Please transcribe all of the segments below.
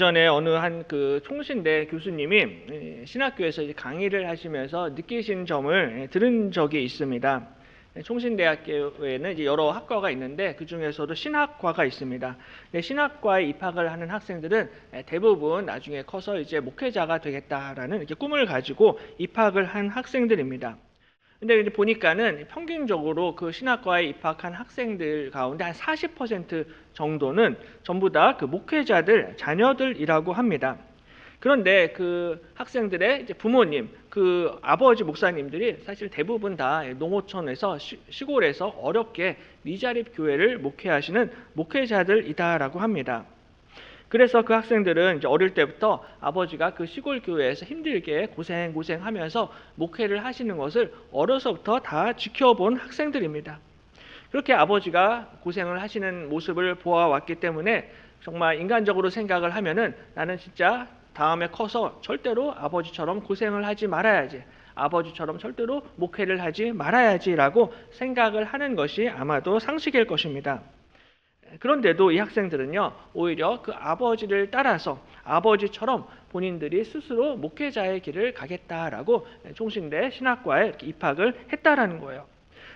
전에 어느 한 그 총신대 교수님이 신학교에서 이제 강의를 하시면서 느끼신 점을 들은 적이 있습니다. 총신대학교에는 이제 여러 학과가 있는데 그 중에서도 신학과가 있습니다. 근데 신학과에 입학을 하는 학생들은 대부분 나중에 커서 이제 목회자가 되겠다라는 이렇게 꿈을 가지고 입학을 한 학생들입니다. 근데 이제 보니까는 평균적으로 그 신학과에 입학한 학생들 가운데 한 40% 정도는 전부 다 그 목회자들 자녀들이라고 합니다. 그런데 그 학생들의 이제 부모님, 그 아버지 목사님들이 사실 대부분 다 농어촌에서 시골에서 어렵게 미자립 교회를 목회하시는 목회자들이다라고 합니다. 그래서 그 학생들은 이제 어릴 때부터 아버지가 그 시골 교회에서 힘들게 고생하면서 목회를 하시는 것을 어려서부터 다 지켜본 학생들입니다. 그렇게 아버지가 고생을 하시는 모습을 보아왔기 때문에 정말 인간적으로 생각을 하면은 나는 진짜 다음에 커서 절대로 아버지처럼 고생을 하지 말아야지. 아버지처럼 절대로 목회를 하지 말아야지라고 생각을 하는 것이 아마도 상식일 것입니다. 그런데도 이 학생들은요, 오히려 그 아버지를 따라서 아버지처럼 본인들이 스스로 목회자의 길을 가겠다라고 총신대 신학과에 입학을 했다라는 거예요.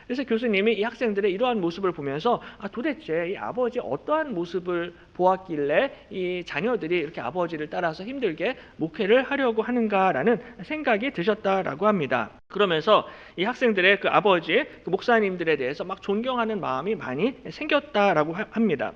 그래서 교수님이 이 학생들의 이러한 모습을 보면서 도대체 이 아버지 어떠한 모습을 보았길래 이 자녀들이 이렇게 아버지를 따라서 힘들게 목회를 하려고 하는가라는 생각이 드셨다라고 합니다. 그러면서 이 학생들의 그 아버지, 그 목사님들에 대해서 막 존경하는 마음이 많이 생겼다라고 합니다.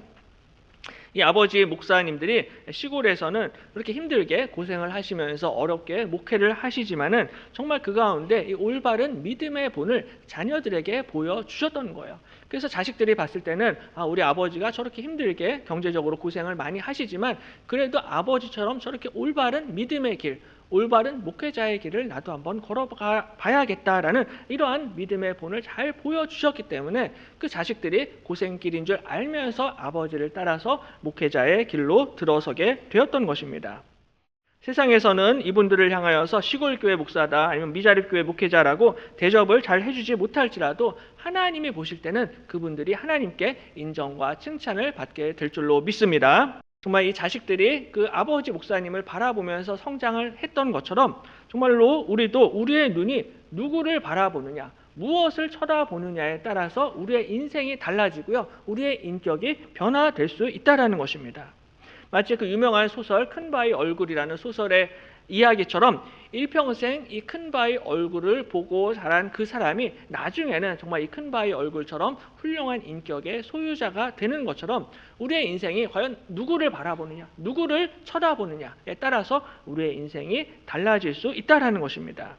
이 아버지 목사님들이 시골에서는 그렇게 힘들게 고생을 하시면서 어렵게 목회를 하시지만은 정말 그 가운데 이 올바른 믿음의 본을 자녀들에게 보여주셨던 거예요. 그래서 자식들이 봤을 때는 우리 아버지가 저렇게 힘들게 경제적으로 고생을 많이 하시지만 그래도 아버지처럼 저렇게 올바른 믿음의 길, 올바른 목회자의 길을 나도 한번 걸어가 봐야겠다라는 이러한 믿음의 본을 잘 보여주셨기 때문에 그 자식들이 고생길인 줄 알면서 아버지를 따라서 목회자의 길로 들어서게 되었던 것입니다. 세상에서는 이분들을 향하여서 시골교회 목사다 아니면 미자립교회 목회자라고 대접을 잘 해주지 못할지라도 하나님이 보실 때는 그분들이 하나님께 인정과 칭찬을 받게 될 줄로 믿습니다. 정말 이 자식들이 그 아버지 목사님을 바라보면서 성장을 했던 것처럼 정말로 우리도 우리의 눈이 누구를 바라보느냐, 무엇을 쳐다보느냐에 따라서 우리의 인생이 달라지고요, 우리의 인격이 변화될 수 있다는 것입니다. 마치 그 유명한 소설 큰바위 얼굴이라는 소설의 이야기처럼 일평생 이 큰바위 얼굴을 보고 자란 그 사람이 나중에는 정말 이 큰바위 얼굴처럼 훌륭한 인격의 소유자가 되는 것처럼 우리의 인생이 과연 누구를 바라보느냐, 누구를 쳐다보느냐에 따라서 우리의 인생이 달라질 수 있다는 것입니다.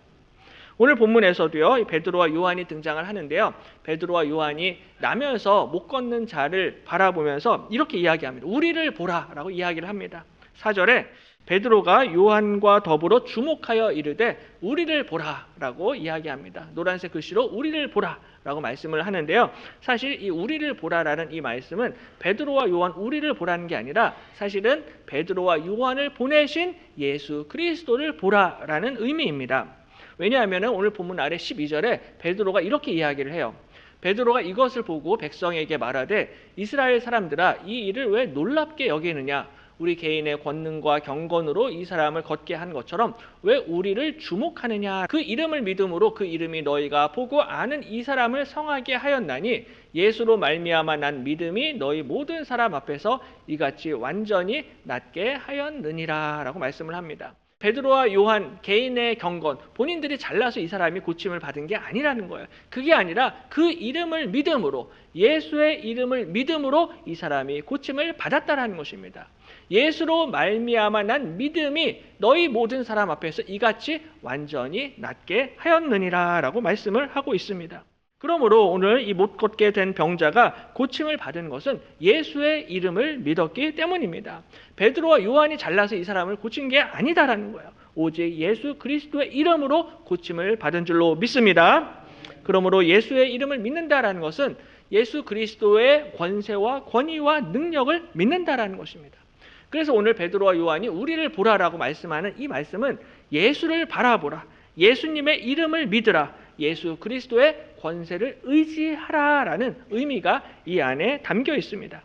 오늘 본문에서도요, 베드로와 요한이 등장을 하는데요. 베드로와 요한이 나면서 못 걷는 자를 바라보면서 이렇게 이야기합니다. 우리를 보라라고 이야기를 합니다. 4절에 베드로가 요한과 더불어 주목하여 이르되 우리를 보라라고 이야기합니다. 노란색 글씨로 우리를 보라라고 말씀을 하는데요. 사실 이 우리를 보라라는 이 말씀은 베드로와 요한 우리를 보라는 게 아니라 사실은 베드로와 요한을 보내신 예수 그리스도를 보라라는 의미입니다. 왜냐하면 오늘 본문 아래 12절에 베드로가 이렇게 이야기를 해요. 베드로가 이것을 보고 백성에게 말하되 이스라엘 사람들아 이 일을 왜 놀랍게 여기느냐, 우리 개인의 권능과 경건으로 이 사람을 걷게 한 것처럼 왜 우리를 주목하느냐, 그 이름을 믿음으로 그 이름이 너희가 보고 아는 이 사람을 성하게 하였나니 예수로 말미암아 난 믿음이 너희 모든 사람 앞에서 이같이 완전히 낫게 하였느니라 라고 말씀을 합니다. 베드로와 요한 개인의 경건, 본인들이 잘나서 이 사람이 고침을 받은 게 아니라는 거예요. 그게 아니라 그 이름을 믿음으로, 예수의 이름을 믿음으로 이 사람이 고침을 받았다라는 것입니다. 예수로 말미암아 난 믿음이 너희 모든 사람 앞에서 이같이 완전히 낫게 하였느니라 라고 말씀을 하고 있습니다. 그러므로 오늘 이 못 걷게 된 병자가 고침을 받은 것은 예수의 이름을 믿었기 때문입니다. 베드로와 요한이 잘나서 이 사람을 고친 게 아니다라는 거예요. 오직 예수 그리스도의 이름으로 고침을 받은 줄로 믿습니다. 그러므로 예수의 이름을 믿는다라는 것은 예수 그리스도의 권세와 권위와 능력을 믿는다라는 것입니다. 그래서 오늘 베드로와 요한이 우리를 보라라고 말씀하는 이 말씀은 예수를 바라보라, 예수님의 이름을 믿으라, 예수 그리스도의 권세를 의지하라라는 의미가 이 안에 담겨 있습니다.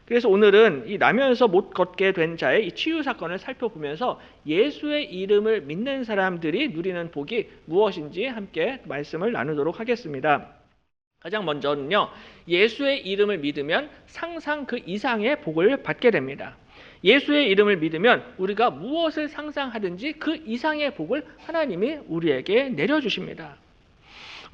그래서 오늘은 이 나면서 못 걷게 된 자의 이 치유 사건을 살펴보면서 예수의 이름을 믿는 사람들이 누리는 복이 무엇인지 함께 말씀을 나누도록 하겠습니다. 가장 먼저는요, 예수의 이름을 믿으면 상상 그 이상의 복을 받게 됩니다. 예수의 이름을 믿으면 우리가 무엇을 상상하든지 그 이상의 복을 하나님이 우리에게 내려주십니다.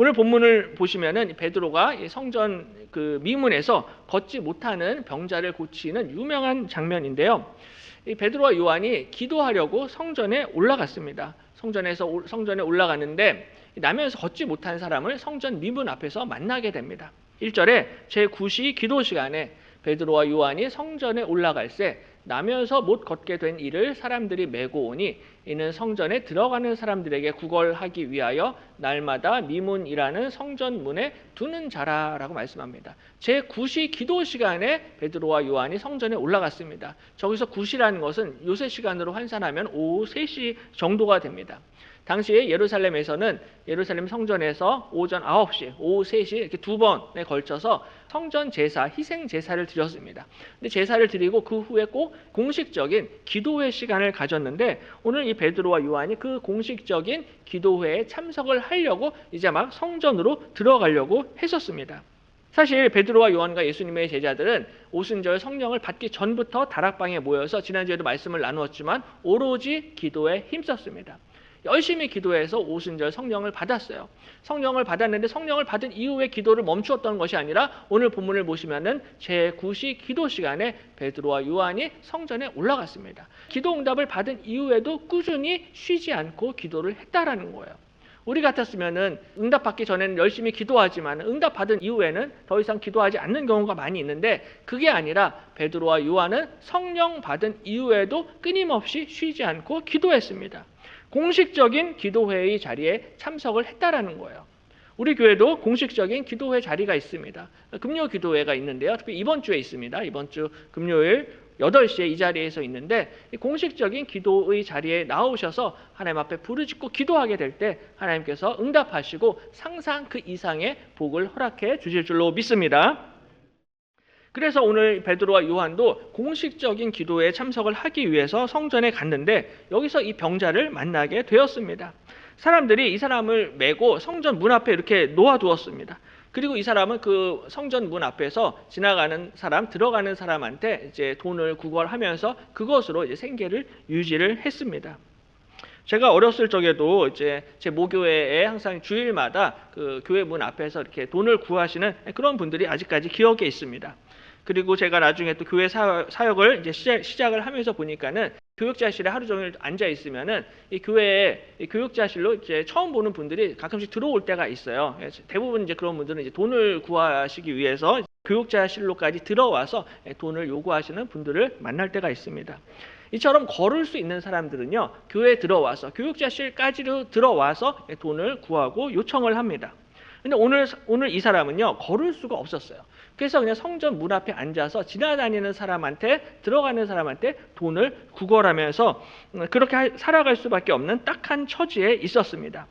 오늘 본문을 보시면은 베드로가 성전 그 미문에서 걷지 못하는 병자를 고치는 유명한 장면인데요. 이 베드로와 요한이 기도하려고 성전에 올라갔습니다. 성전에 올라갔는데 나면서 걷지 못한 사람을 성전 미문 앞에서 만나게 됩니다. 1절에 제9시 기도 시간에 베드로와 요한이 성전에 올라갈새 나면서 못 걷게 된 이를 사람들이 메고 오니 이는 성전에 들어가는 사람들에게 구걸하기 위하여 날마다 미문이라는 성전 문에 두는 자라라고 말씀합니다. 제9시 기도 시간에 베드로와 요한이 성전에 올라갔습니다. 저기서 9시라는 것은 요새 시간으로 환산하면 오후 3시 정도가 됩니다. 당시에 예루살렘에서는 예루살렘 성전에서 오전 9시, 오후 3시 이렇게 두 번에 걸쳐서 성전 제사, 희생 제사를 드렸습니다. 근데 제사를 드리고 그 후에 꼭 공식적인 기도회 시간을 가졌는데 오늘 이 베드로와 요한이 그 공식적인 기도회에 참석을 하려고 이제 막 성전으로 들어가려고 했었습니다. 사실 베드로와 요한과 예수님의 제자들은 오순절 성령을 받기 전부터 다락방에 모여서 지난주에도 말씀을 나누었지만 오로지 기도에 힘썼습니다. 열심히 기도해서 오순절 성령을 받았어요. 성령을 받았는데 성령을 받은 이후에 기도를 멈추었던 것이 아니라 오늘 본문을 보시면은 제9시 기도 시간에 베드로와 요한이 성전에 올라갔습니다. 기도 응답을 받은 이후에도 꾸준히 쉬지 않고 기도를 했다라는 거예요. 우리 같았으면은 응답받기 전에는 열심히 기도하지만 응답받은 이후에는 더 이상 기도하지 않는 경우가 많이 있는데 그게 아니라 베드로와 요한은 성령 받은 이후에도 끊임없이 쉬지 않고 기도했습니다. 공식적인 기도회의 자리에 참석을 했다라는 거예요. 우리 교회도 공식적인 기도회 자리가 있습니다. 금요 기도회가 있는데요. 특히 이번 주에 있습니다. 이번 주 금요일 8시에 이 자리에서 있는데 공식적인 기도의 자리에 나오셔서 하나님 앞에 부르짖고 기도하게 될 때 하나님께서 응답하시고 상상 그 이상의 복을 허락해 주실 줄로 믿습니다. 그래서 오늘 베드로와 요한도 공식적인 기도에 참석을 하기 위해서 성전에 갔는데 여기서 이 병자를 만나게 되었습니다. 사람들이 이 사람을 메고 성전 문 앞에 이렇게 놓아두었습니다. 그리고 이 사람은 그 성전 문 앞에서 지나가는 사람, 들어가는 사람한테 이제 돈을 구걸하면서 그것으로 이제 생계를 유지를 했습니다. 제가 어렸을 적에도 이제 제 모교회에 항상 주일마다 그 교회 문 앞에서 이렇게 돈을 구하시는 그런 분들이 아직까지 기억에 있습니다. 그리고 제가 나중에 또 교회 사역을 이제 시작을 하면서 보니까는 교육자실에 하루 종일 앉아 있으면은 이 교회에 교육자실로 이제 처음 보는 분들이 가끔씩 들어올 때가 있어요. 대부분 이제 그런 분들은 이제 돈을 구하시기 위해서 교육자실로까지 들어와서 돈을 요구하시는 분들을 만날 때가 있습니다. 이처럼 걸을 수 있는 사람들은요, 교회에 들어와서 교육자실까지로 들어와서 돈을 구하고 요청을 합니다. 근데 오늘 이 사람은요, 걸을 수가 없었어요. 그래서 그냥 성전 문 앞에 앉아서 지나다니는 사람한테, 들어가는 사람한테 돈을 구걸하면서 그렇게 살아갈 수밖에 없는 딱한 처지에 있었습니다.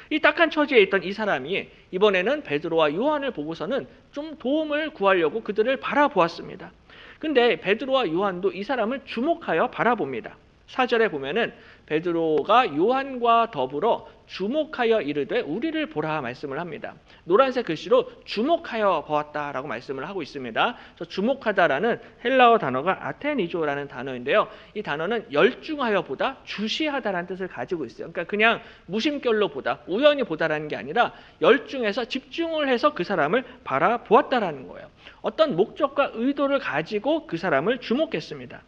이 딱한 처지에 있던 이 사람이 이번에는 베드로와 요한을 보고서는 좀 도움을 구하려고 그들을 바라보았습니다. 근데 베드로와 요한도 이 사람을 주목하여 바라봅니다. 4절에 보면은 베드로가 요한과 더불어 주목하여 이르되 우리를 보라 말씀을 합니다. 노란색 글씨로 주목하여 보았다라고 말씀을 하고 있습니다. 저 주목하다라는 헬라어 단어가 아테니조라는 단어인데요. 이 단어는 열중하여 보다, 주시하다라는 뜻을 가지고 있어요. 그러니까 그냥 무심결로 보다, 우연히 보다라는 게 아니라 열중해서 집중을 해서 그 사람을 바라보았다라는 거예요. 어떤 목적과 의도를 가지고 그 사람을 주목했습니다.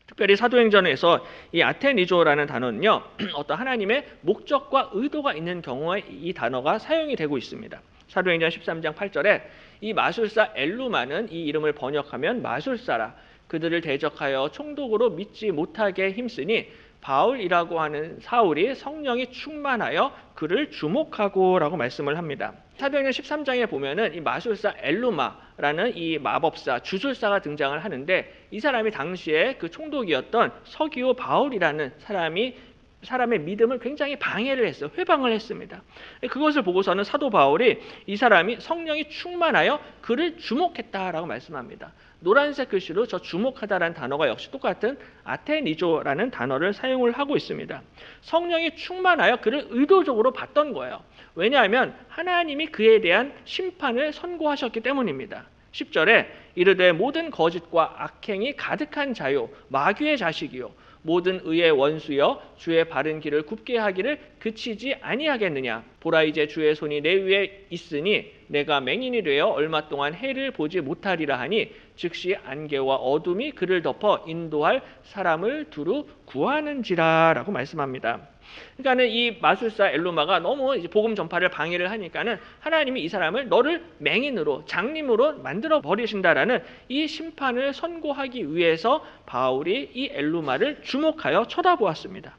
특별히 사도행전에서 이 아테니조라는 단어는요, 어떤 하나님의 목적과 의도가 있는 경우에 이 단어가 사용이 되고 있습니다. 사도행전 13장 8절에 이 마술사 엘루마는 이 이름을 번역하면 마술사라, 그들을 대적하여 총독으로 믿지 못하게 힘쓰니 바울이라고 하는 사울이 성령이 충만하여 그를 주목하고 라고 말씀을 합니다. 사도행전 13장에 보면은 이 마술사 엘루마라는 이 마법사, 주술사가 등장을 하는데 이 사람이 당시에 그 총독이었던 서기오 바울이라는 사람이 사람의 믿음을 굉장히 방해를 했어요. 회방을 했습니다. 그것을 보고서는 사도 바울이 이 사람이 성령이 충만하여 그를 주목했다라고 말씀합니다. 노란색 글씨로 저 주목하다라는 단어가 역시 똑같은 아테니조라는 단어를 사용을 하고 있습니다. 성령이 충만하여 그를 의도적으로 봤던 거예요. 왜냐하면 하나님이 그에 대한 심판을 선고하셨기 때문입니다. 10절에 이르되 모든 거짓과 악행이 가득한 자요 마귀의 자식이요 모든 의의 원수여 주의 바른 길을 굽게 하기를 그치지 아니하겠느냐. 보라 이제 주의 손이 내 위에 있으니 내가 맹인이 되어 얼마 동안 해를 보지 못하리라 하니 즉시 안개와 어둠이 그를 덮어 인도할 사람을 두루 구하는지라 라고 말씀합니다. 그러니까는 이 마술사 엘루마가 너무 이제 복음 전파를 방해를 하니까는 하나님이 이 사람을 너를 맹인으로 장님으로 만들어 버리신다라는 이 심판을 선고하기 위해서 바울이 이 엘루마를 주목하여 쳐다보았습니다.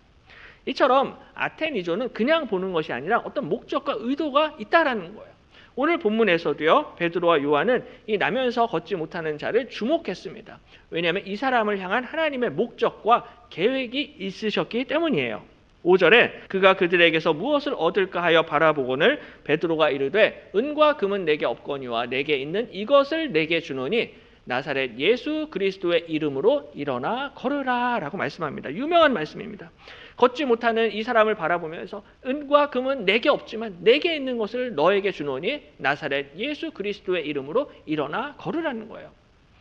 이처럼 아테니조는 그냥 보는 것이 아니라 어떤 목적과 의도가 있다라는 거예요. 오늘 본문에서도요, 베드로와 요한은 이 나면서 걷지 못하는 자를 주목했습니다. 왜냐하면 이 사람을 향한 하나님의 목적과 계획이 있으셨기 때문이에요. 5절에 그가 그들에게서 무엇을 얻을까 하여 바라보거늘 베드로가 이르되 은과 금은 내게 없거니와 내게 있는 이것을 내게 주노니 나사렛 예수 그리스도의 이름으로 일어나 걸으라 라고 말씀합니다. 유명한 말씀입니다. 걷지 못하는 이 사람을 바라보면서 은과 금은 내게 없지만 내게 있는 것을 너에게 주노니 나사렛 예수 그리스도의 이름으로 일어나 걸으라는 거예요.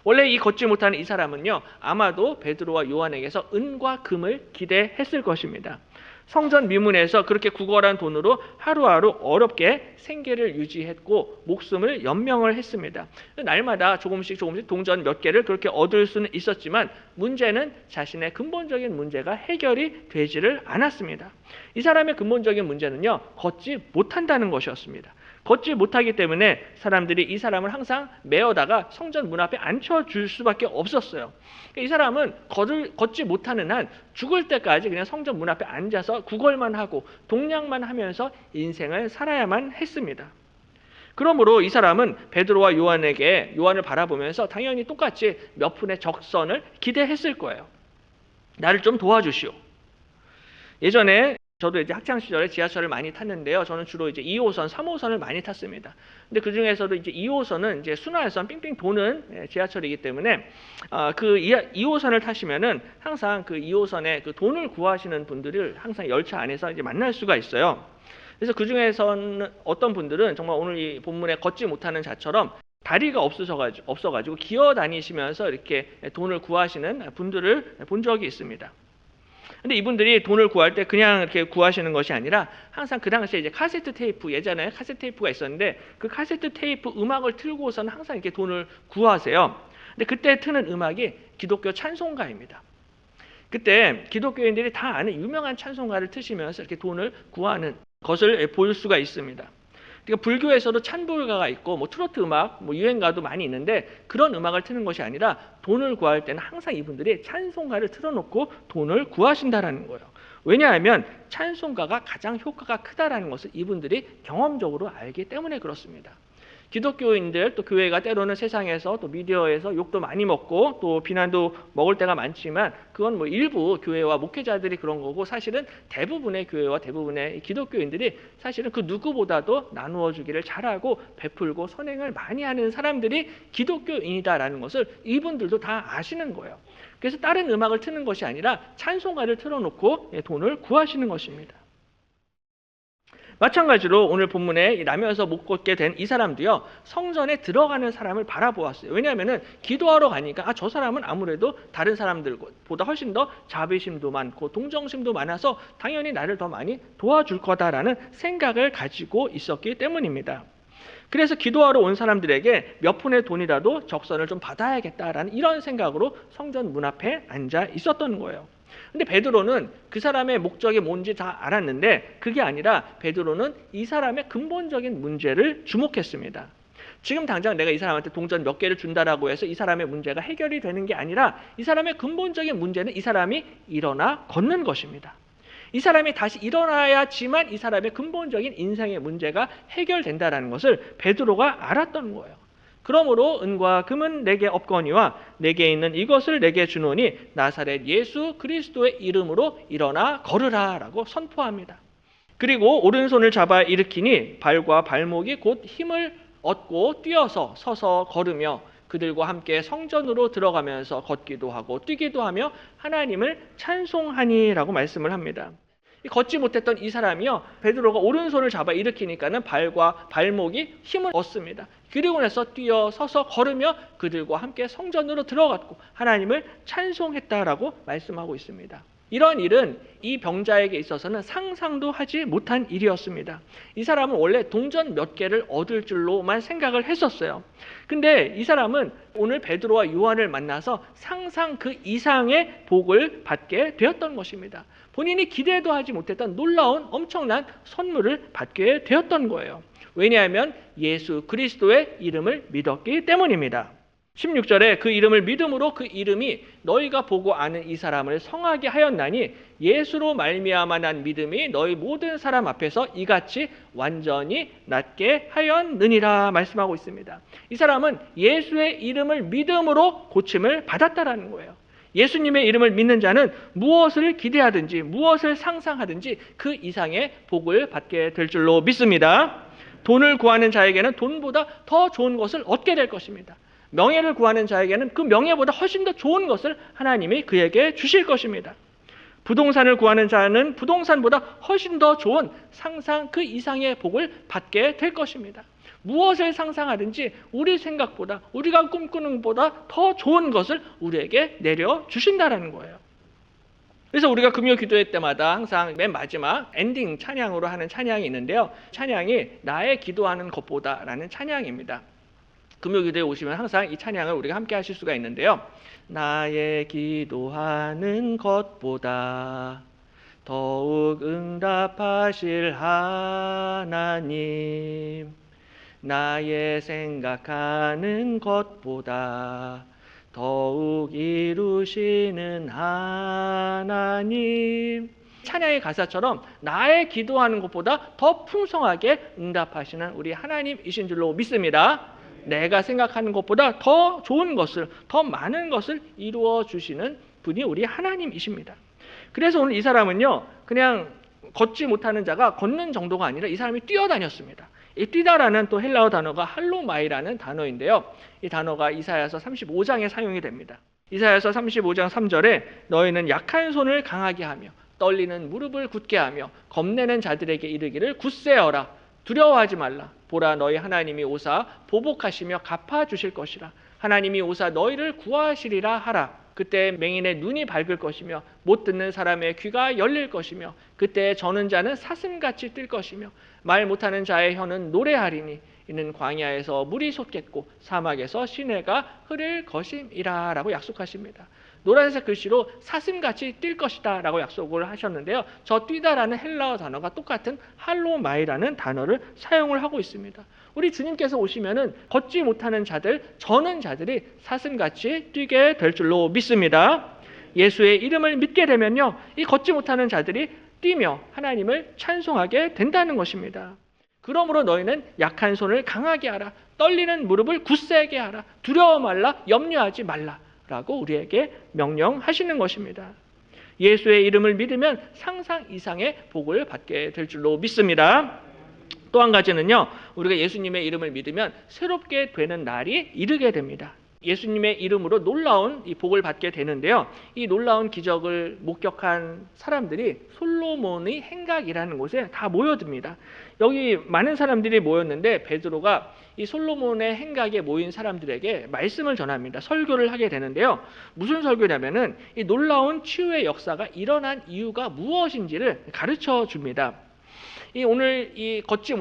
원래 이 걷지 못하는 이 사람은요, 아마도 베드로와 요한에게서 은과 금을 기대했을 것입니다. 성전 미문에서 그렇게 구걸한 돈으로 하루하루 어렵게 생계를 유지했고 목숨을 연명을 했습니다. 날마다 조금씩 동전 몇 개를 그렇게 얻을 수는 있었지만 문제는 자신의 근본적인 문제가 해결이 되지를 않았습니다. 이 사람의 근본적인 문제는요, 걷지 못한다는 것이었습니다. 걷지 못하기 때문에 사람들이 이 사람을 항상 메어다가 성전 문 앞에 앉혀줄 수밖에 없었어요. 이 사람은 걷지 못하는 한 죽을 때까지 그냥 성전 문 앞에 앉아서 구걸만 하고 동냥만 하면서 인생을 살아야만 했습니다. 그러므로 이 사람은 베드로와 요한을 바라보면서 당연히 똑같이 몇 푼의 적선을 기대했을 거예요. 나를 좀 도와주시오. 예전에 저도 이제 학창 시절에 지하철을 많이 탔는데요. 저는 주로 이제 2호선, 3호선을 많이 탔습니다. 근데 그 중에서도 이제 2호선은 이제 순환선 삥삥 도는 지하철이기 때문에 그 2호선을 타시면은 항상 그 2호선에 그 돈을 구하시는 분들을 항상 열차 안에서 이제 만날 수가 있어요. 그래서 그 중에서는 어떤 분들은 정말 오늘 이 본문에 걷지 못하는 자처럼 다리가 없어가지고 기어 다니시면서 이렇게 돈을 구하시는 분들을 본 적이 있습니다. 근데 이분들이 돈을 구할 때 그냥 이렇게 구하시는 것이 아니라 항상 그 당시에 이제 카세트 테이프, 예전에 카세트 테이프가 있었는데 그 카세트 테이프 음악을 틀고서는 항상 이렇게 돈을 구하세요. 근데 그때 트는 음악이 기독교 찬송가입니다. 그때 기독교인들이 다 아는 유명한 찬송가를 트시면서 이렇게 돈을 구하는 것을 볼 수가 있습니다. 그러니까 불교에서도 찬불가가 있고 뭐 트로트 음악, 뭐 유행가도 많이 있는데 그런 음악을 트는 것이 아니라 돈을 구할 때는 항상 이분들이 찬송가를 틀어놓고 돈을 구하신다라는 거예요. 왜냐하면 찬송가가 가장 효과가 크다라는 것을 이분들이 경험적으로 알기 때문에 그렇습니다. 기독교인들 또 교회가 때로는 세상에서 또 미디어에서 욕도 많이 먹고 또 비난도 먹을 때가 많지만 그건 뭐 일부 교회와 목회자들이 그런 거고 사실은 대부분의 교회와 대부분의 기독교인들이 사실은 그 누구보다도 나누어 주기를 잘하고 베풀고 선행을 많이 하는 사람들이 기독교인이다라는 것을 이분들도 다 아시는 거예요. 그래서 다른 음악을 트는 것이 아니라 찬송가를 틀어놓고 돈을 구하시는 것입니다. 마찬가지로 오늘 본문에 나면서 못 걷게 된 이 사람도요, 성전에 들어가는 사람을 바라보았어요. 왜냐하면 기도하러 가니까 저 사람은 아무래도 다른 사람들보다 훨씬 더 자비심도 많고 동정심도 많아서 당연히 나를 더 많이 도와줄 거다라는 생각을 가지고 있었기 때문입니다. 그래서 기도하러 온 사람들에게 몇 푼의 돈이라도 적선을 좀 받아야겠다라는 이런 생각으로 성전 문 앞에 앉아 있었던 거예요. 근데 베드로는 그 사람의 목적이 뭔지 다 알았는데 그게 아니라 베드로는 이 사람의 근본적인 문제를 주목했습니다. 지금 당장 내가 이 사람한테 동전 몇 개를 준다라고 해서 이 사람의 문제가 해결이 되는 게 아니라 이 사람의 근본적인 문제는 이 사람이 일어나 걷는 것입니다. 이 사람이 다시 일어나야지만 이 사람의 근본적인 인생의 문제가 해결된다는 것을 베드로가 알았던 거예요. 그러므로 은과 금은 내게 없거니와 내게 있는 이것을 내게 주노니 나사렛 예수 그리스도의 이름으로 일어나 걸으라 라고 선포합니다. 그리고 오른손을 잡아 일으키니 발과 발목이 곧 힘을 얻고 뛰어서 서서 걸으며 그들과 함께 성전으로 들어가면서 걷기도 하고 뛰기도 하며 하나님을 찬송하니라고 말씀을 합니다. 걷지 못했던 이 사람이요, 베드로가 오른손을 잡아 일으키니까는 발과 발목이 힘을 얻습니다. 그리고 나서 뛰어 서서 걸으며 그들과 함께 성전으로 들어갔고 하나님을 찬송했다라고 말씀하고 있습니다. 이런 일은 이 병자에게 있어서는 상상도 하지 못한 일이었습니다. 이 사람은 원래 동전 몇 개를 얻을 줄로만 생각을 했었어요. 근데 이 사람은 오늘 베드로와 요한을 만나서 상상 그 이상의 복을 받게 되었던 것입니다. 본인이 기대도 하지 못했던 놀라운 엄청난 선물을 받게 되었던 거예요. 왜냐하면 예수 그리스도의 이름을 믿었기 때문입니다. 16절에 그 이름을 믿음으로 그 이름이 너희가 보고 아는 이 사람을 성하게 하였나니 예수로 말미암아 난 믿음이 너희 모든 사람 앞에서 이같이 완전히 낫게 하였느니라 말씀하고 있습니다. 이 사람은 예수의 이름을 믿음으로 고침을 받았다라는 거예요. 예수님의 이름을 믿는 자는 무엇을 기대하든지 무엇을 상상하든지 그 이상의 복을 받게 될 줄로 믿습니다. 돈을 구하는 자에게는 돈보다 더 좋은 것을 얻게 될 것입니다. 명예를 구하는 자에게는 그 명예보다 훨씬 더 좋은 것을 하나님이 그에게 주실 것입니다. 부동산을 구하는 자는 부동산보다 훨씬 더 좋은 상상 그 이상의 복을 받게 될 것입니다. 무엇을 상상하든지 우리 생각보다 우리가 꿈꾸는 것보다 더 좋은 것을 우리에게 내려주신다는 거예요. 그래서 우리가 금요 기도회 때마다 항상 맨 마지막 엔딩 찬양으로 하는 찬양이 있는데요. 찬양이 나의 기도하는 것보다 라는 찬양입니다. 금요 기도에 오시면 항상 이 찬양을 우리가 함께 하실 수가 있는데요. 나의 기도하는 것보다 더욱 응답하실 하나님, 나의 생각하는 것보다 더욱 이루시는 하나님. 찬양의 가사처럼 나의 기도하는 것보다 더 풍성하게 응답하시는 우리 하나님이신 줄로 믿습니다. 내가 생각하는 것보다 더 좋은 것을, 더 많은 것을 이루어 주시는 분이 우리 하나님이십니다. 그래서 오늘 이 사람은요, 그냥 걷지 못하는 자가 걷는 정도가 아니라 이 사람이 뛰어다녔습니다. 이 뛰다라는 또 헬라어 단어가 할로마이라는 단어인데요. 이 단어가 이사야서 35장에 사용이 됩니다. 이사야서 35장 3절에 너희는 약한 손을 강하게 하며 떨리는 무릎을 굳게 하며 겁내는 자들에게 이르기를 굳세어라. 두려워하지 말라. 보라 너희 하나님이 오사 보복하시며 갚아주실 것이라. 하나님이 오사 너희를 구하시리라 하라. 그때 맹인의 눈이 밝을 것이며 못 듣는 사람의 귀가 열릴 것이며 그때 저는 자는 사슴같이 뜰 것이며 말 못하는 자의 혀는 노래하리니 이는 광야에서 물이 솟겠고 사막에서 시내가 흐를 것임이라 라고 약속하십니다. 노란색 글씨로 사슴같이 뛸 것이다 라고 약속을 하셨는데요. 저 뛰다라는 헬라어 단어가 똑같은 할로마이라는 단어를 사용을 하고 있습니다. 우리 주님께서 오시면은 걷지 못하는 자들, 저는 자들이 사슴같이 뛰게 될 줄로 믿습니다. 예수의 이름을 믿게 되면요, 이 걷지 못하는 자들이 뛰며 하나님을 찬송하게 된다는 것입니다. 그러므로 너희는 약한 손을 강하게 하라. 떨리는 무릎을 굳세게 하라. 두려워 말라. 염려하지 말라. 라고 우리에게 명령하시는 것입니다. 예수의 이름을 믿으면 상상 이상의 복을 받게 될 줄로 믿습니다. 또 한 가지는요, 우리가 예수님의 이름을 믿으면 새롭게 되는 날이 이르게 됩니다. 예수님의 이름으로 놀라운 이 복을 받게 되는데요. 이 놀라운 기적을 목격한 사람들이 솔로몬의 행각이라는 곳에 다 모여듭니다. 여기 많은 사람들이 모였는데 베드로가 이 솔로몬의 행각에 모인 사람들에게 말씀을 전합니다. 설교를 하게 되는데요. 무슨 설교냐면은 이 놀라운 치유의 역사가 일어난 이유가 무엇인지를 가르쳐 줍니다. 오늘 이 걷지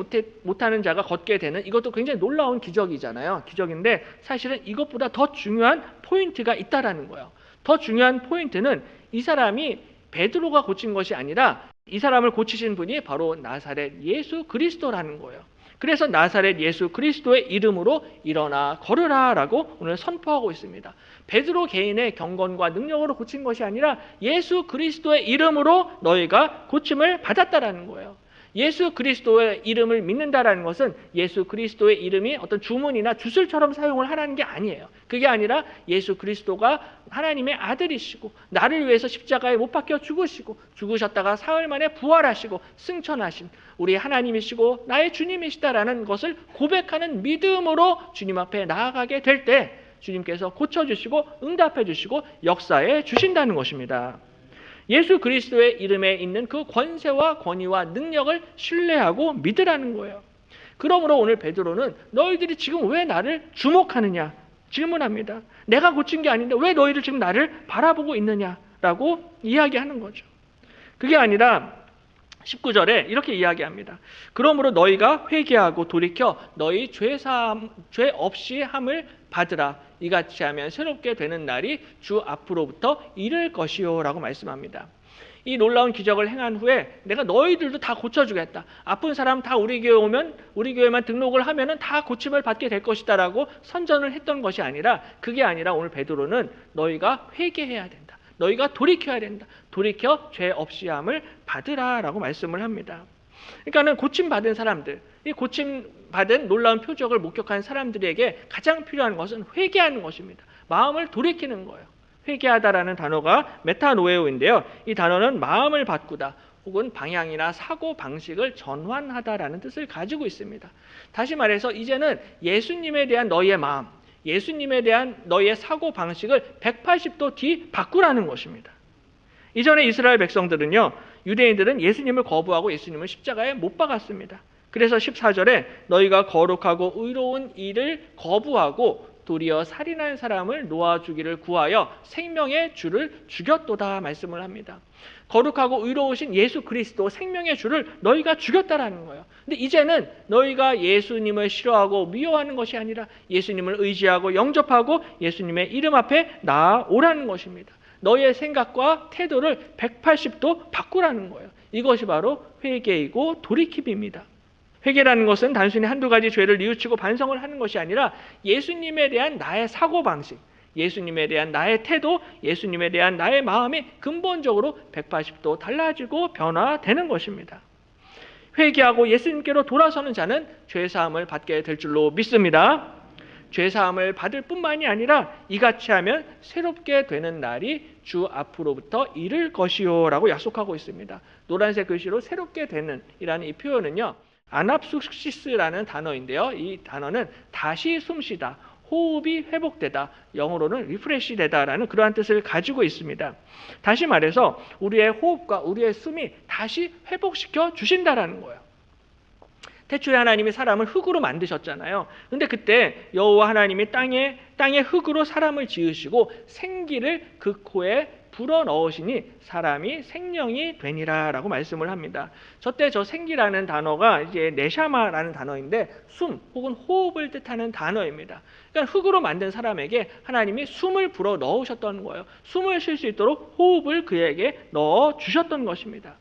못하는 자가 걷게 되는 이것도 굉장히 놀라운 기적이잖아요. 기적인데 사실은 이것보다 더 중요한 포인트가 있다라는 거예요. 더 중요한 포인트는 이 사람이 베드로가 고친 것이 아니라 이 사람을 고치신 분이 바로 나사렛 예수 그리스도라는 거예요. 그래서 나사렛 예수 그리스도의 이름으로 일어나 걸으라 라고 오늘 선포하고 있습니다. 베드로 개인의 경건과 능력으로 고친 것이 아니라 예수 그리스도의 이름으로 너희가 고침을 받았다라는 거예요. 예수 그리스도의 이름을 믿는다라는 것은 예수 그리스도의 이름이 어떤 주문이나 주술처럼 사용을 하라는 게 아니에요. 그게 아니라 예수 그리스도가 하나님의 아들이시고 나를 위해서 십자가에 못 박혀 죽으시고 죽으셨다가 사흘 만에 부활하시고 승천하신 우리 하나님이시고 나의 주님이시다라는 것을 고백하는 믿음으로 주님 앞에 나아가게 될 때 주님께서 고쳐주시고 응답해 주시고 역사해 주신다는 것입니다. 예수 그리스도의 이름에 있는 그 권세와 권위와 능력을 신뢰하고 믿으라는 거예요. 그러므로 오늘 베드로는 너희들이 지금 왜 나를 주목하느냐 질문합니다. 내가 고친 게 아닌데 왜 너희들 지금 나를 바라보고 있느냐라고 이야기하는 거죠. 그게 아니라 19절에 이렇게 이야기합니다. 그러므로 너희가 회개하고 돌이켜 너희 죄 없이 함을 받으라. 이같이 하면 새롭게 되는 날이 주 앞으로부터 이를 것이요 라고 말씀합니다. 이 놀라운 기적을 행한 후에 내가 너희들도 다 고쳐주겠다. 아픈 사람 다 우리 교회 오면 우리 교회만 등록을 하면은 다 고침을 받게 될 것이다 라고 선전을 했던 것이 아니라 그게 아니라 오늘 베드로는 너희가 회개해야 된다. 너희가 돌이켜야 된다. 돌이켜 죄 없이 함을 받으라 라고 말씀을 합니다. 그러니까는 고침받은 사람들, 이 고침받은 놀라운 표적을 목격한 사람들에게 가장 필요한 것은 회개하는 것입니다. 마음을 돌이키는 거예요. 회개하다라는 단어가 메타노에오인데요. 이 단어는 마음을 바꾸다 혹은 방향이나 사고 방식을 전환하다라는 뜻을 가지고 있습니다. 다시 말해서 이제는 예수님에 대한 너희의 마음, 예수님에 대한 너희의 사고 방식을 180도 뒤바꾸라는 것입니다. 이전에 이스라엘 백성들은요, 유대인들은 예수님을 거부하고 예수님을 십자가에 못 박았습니다. 그래서 14절에 너희가 거룩하고 의로운 일을 거부하고 도리어 살인한 사람을 놓아주기를 구하여 생명의 주를 죽였도다 말씀을 합니다. 거룩하고 의로우신 예수 그리스도 생명의 주를 너희가 죽였다라는 거예요. 근데 이제는 너희가 예수님을 싫어하고 미워하는 것이 아니라 예수님을 의지하고 영접하고 예수님의 이름 앞에 나아오라는 것입니다. 너희의 생각과 태도를 180도 바꾸라는 거예요. 이것이 바로 회개이고 돌이킴입니다. 회개라는 것은 단순히 한두 가지 죄를 뉘우치고 반성을 하는 것이 아니라 예수님에 대한 나의 사고방식, 예수님에 대한 나의 태도, 예수님에 대한 나의 마음이 근본적으로 180도 달라지고 변화되는 것입니다. 회개하고 예수님께로 돌아서는 자는 죄사함을 받게 될 줄로 믿습니다. 죄사함을 받을 뿐만이 아니라 이같이 하면 새롭게 되는 날이 주 앞으로부터 이를 것이요 라고 약속하고 있습니다. 노란색 글씨로 새롭게 되는 이라는 이 표현은요, 아납숙시스라는 단어인데요. 이 단어는 다시 숨쉬다, 호흡이 회복되다, 영어로는 리프레시 되다라는 그러한 뜻을 가지고 있습니다. 다시 말해서 우리의 호흡과 우리의 숨이 다시 회복시켜 주신다라는 거예요. 태초에 하나님이 사람을 흙으로 만드셨잖아요. 근데 그때 여호와 하나님이 땅에 흙으로 사람을 지으시고 생기를 그 코에 불어넣으시니 사람이 생명이 되니라라고 말씀을 합니다. 저때 저 생기라는 단어가 이제 네샤마라는 단어인데 숨 혹은 호흡을 뜻하는 단어입니다. 그러니까 흙으로 만든 사람에게 하나님이 숨을 불어 넣으셨던 거예요. 숨을 쉴 수 있도록 호흡을 그에게 넣어 주셨던 것입니다.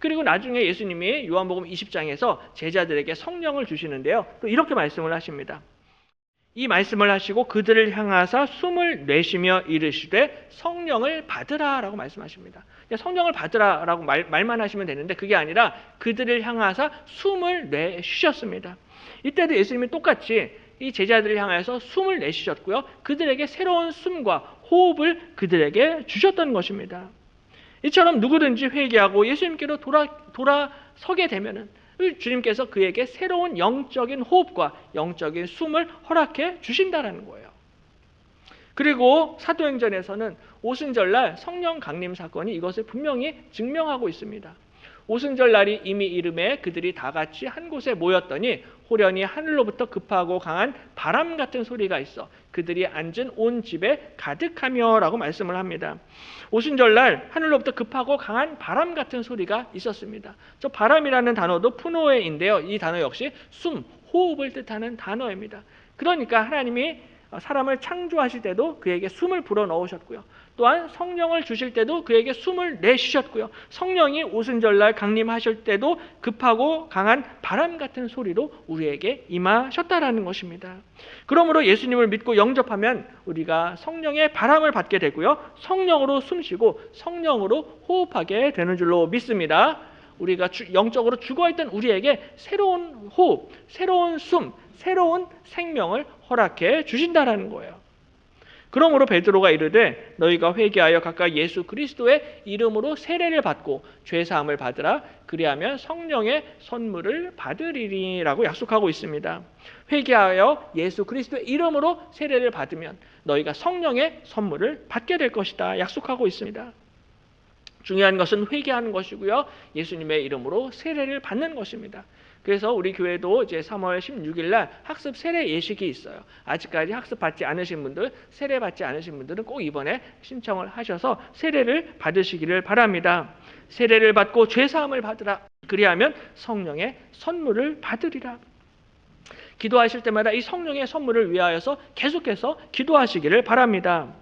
그리고 나중에 예수님이 요한복음 20장에서 제자들에게 성령을 주시는데요. 또 이렇게 말씀을 하십니다. 이 말씀을 하시고 그들을 향하사 숨을 내쉬며 이르시되 성령을 받으라 라고 말씀하십니다. 성령을 받으라 라고 말만 하시면 되는데 그게 아니라 그들을 향하사 숨을 내쉬셨습니다. 이때도 예수님이 똑같이 이 제자들을 향해서 숨을 내쉬셨고요. 그들에게 새로운 숨과 호흡을 그들에게 주셨던 것입니다. 이처럼 누구든지 회개하고 예수님께로 돌아서게 되면은 주님께서 그에게 새로운 영적인 호흡과 영적인 숨을 허락해 주신다라는 거예요. 그리고 사도행전에서는 오순절날 성령 강림 사건이 이것을 분명히 증명하고 있습니다. 오순절날이 이미 이름에 그들이 다 같이 한 곳에 모였더니 호련히 하늘로부터 급하고 강한 바람 같은 소리가 있어 그들이 앉은 온 집에 가득하며 라고 말씀을 합니다. 오순절날 하늘로부터 급하고 강한 바람 같은 소리가 있었습니다. 저 바람이라는 단어도 푸노에인데요. 이 단어 역시 숨, 호흡을 뜻하는 단어입니다. 그러니까 하나님이 사람을 창조하실 때도 그에게 숨을 불어넣으셨고요. 또한 성령을 주실 때도 그에게 숨을 내쉬셨고요. 성령이 오순절날 강림하실 때도 급하고 강한 바람 같은 소리로 우리에게 임하셨다라는 것입니다. 그러므로 예수님을 믿고 영접하면 우리가 성령의 바람을 받게 되고요. 성령으로 숨쉬고 성령으로 호흡하게 되는 줄로 믿습니다. 우리가 영적으로 죽어있던 우리에게 새로운 호흡, 새로운 숨, 새로운 생명을 허락해 주신다라는 거예요. 그러므로 베드로가 이르되 너희가 회개하여 각각 예수 그리스도의 이름으로 세례를 받고 죄사함을 받으라. 그리하면 성령의 선물을 받으리라고 약속하고 있습니다. 회개하여 예수 그리스도의 이름으로 세례를 받으면 너희가 성령의 선물을 받게 될 것이다 약속하고 있습니다. 중요한 것은 회개하는 것이고요. 예수님의 이름으로 세례를 받는 것입니다. 그래서 우리 교회도 이제 3월 16일 날 학습 세례 예식이 있어요. 아직까지 학습 받지 않으신 분들, 세례 받지 않으신 분들은 꼭 이번에 신청을 하셔서 세례를 받으시기를 바랍니다. 세례를 받고 죄 사함을 받으라. 그리하면 성령의 선물을 받으리라. 기도하실 때마다 이 성령의 선물을 위하여서 계속해서 기도하시기를 바랍니다.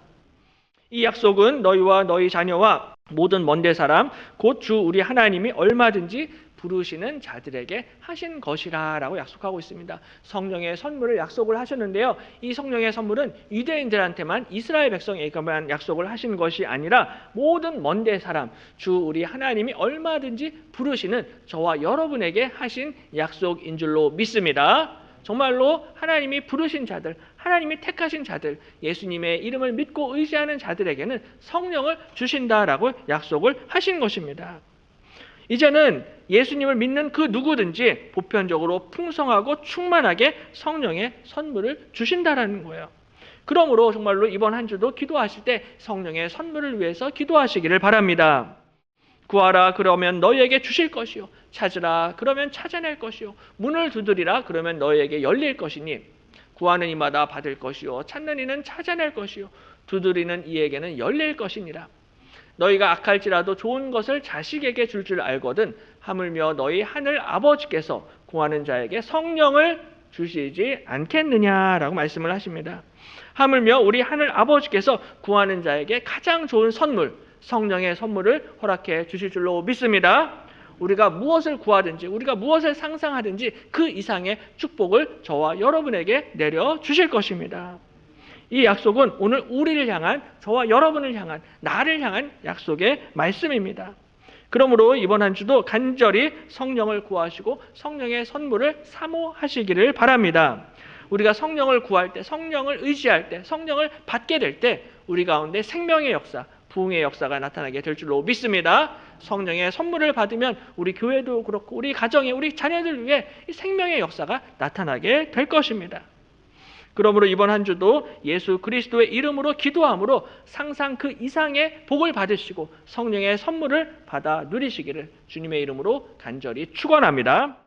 이 약속은 너희와 너희 자녀와 모든 먼데 사람 곧 주 우리 하나님이 얼마든지 부르시는 자들에게 하신 것이라 라고 약속하고 있습니다. 성령의 선물을 약속을 하셨는데요. 이 성령의 선물은 유대인들한테만, 이스라엘 백성에게만 약속을 하신 것이 아니라 모든 먼데 사람, 주 우리 하나님이 얼마든지 부르시는 저와 여러분에게 하신 약속인 줄로 믿습니다. 정말로 하나님이 부르신 자들, 하나님이 택하신 자들, 예수님의 이름을 믿고 의지하는 자들에게는 성령을 주신다라고 약속을 하신 것입니다. 이제는 예수님을 믿는 그 누구든지 보편적으로 풍성하고 충만하게 성령의 선물을 주신다라는 거예요. 그러므로 정말로 이번 한 주도 기도하실 때 성령의 선물을 위해서 기도하시기를 바랍니다. 구하라 그러면 너희에게 주실 것이요, 찾으라 그러면 찾아낼 것이요, 문을 두드리라 그러면 너희에게 열릴 것이니 구하는 이마다 받을 것이요, 찾는 이는 찾아낼 것이요, 두드리는 이에게는 열릴 것이니라. 너희가 악할지라도 좋은 것을 자식에게 줄 줄 알거든 하물며 너희 하늘 아버지께서 구하는 자에게 성령을 주시지 않겠느냐라고 말씀을 하십니다. 하물며 우리 하늘 아버지께서 구하는 자에게 가장 좋은 선물, 성령의 선물을 허락해 주실 줄로 믿습니다. 우리가 무엇을 구하든지, 우리가 무엇을 상상하든지 그 이상의 축복을 저와 여러분에게 내려 주실 것입니다. 이 약속은 오늘 우리를 향한, 저와 여러분을 향한, 나를 향한 약속의 말씀입니다. 그러므로 이번 한 주도 간절히 성령을 구하시고 성령의 선물을 사모하시기를 바랍니다. 우리가 성령을 구할 때, 성령을 의지할 때, 성령을 받게 될 때 우리 가운데 생명의 역사, 부흥의 역사가 나타나게 될 줄로 믿습니다. 성령의 선물을 받으면 우리 교회도 그렇고 우리 가정에, 우리 자녀들 위해 이 생명의 역사가 나타나게 될 것입니다. 그러므로 이번 한 주도 예수 그리스도의 이름으로 기도함으로 상상 그 이상의 복을 받으시고 성령의 선물을 받아 누리시기를 주님의 이름으로 간절히 축원합니다.